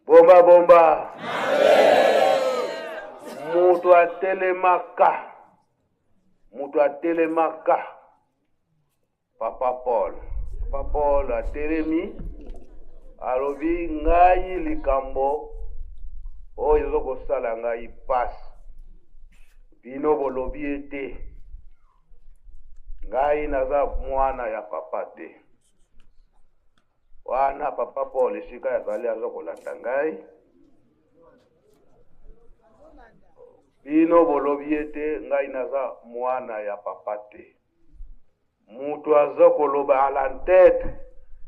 Bomba bomba. Mutu atelemaka. Papa Paul atelemi. Alobi ngai likambo. Oyo ezokosala ngai pasi. Bino bolobi ete. Ngai naza mwana ya papa te. Wana Papa Paul esika yazali azokolanda ngai. Bino bolobi ete ngai naza mwana ya papa te. Mutu azokoloba ala tête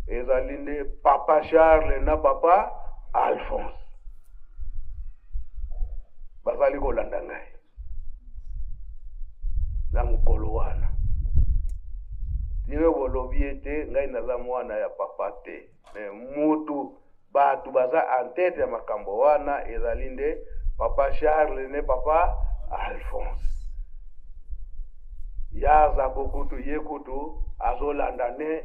ezali nde Papa Charles na Papa Alphonse. Bazali kolanda ngai. Na mukolo wana. Bino bolobi ete ngai naza mwana ya papa te. Me mutu batu baza en tête ya makambo wana ezali nde Papa Charles ne Papa Alphonse. Yaza bokutu yekutu azolanda ne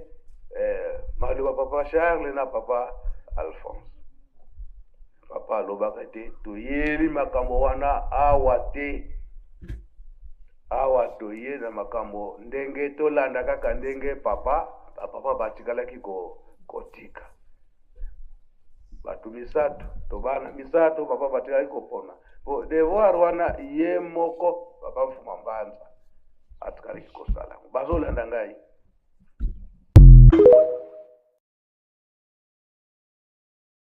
maliwa Papa Charles na Papa Alphonse. Papa alobaka te toyeli makambo wana awa te. Awa toye na makambo ndenge tolanda kaka ndenge papa batikalaki kotika. Batu misato, tobana misato papa batikali kopona. Po devoir wana ye moko papa mfuma mbanza atikali kosala. Bazolanda ngai.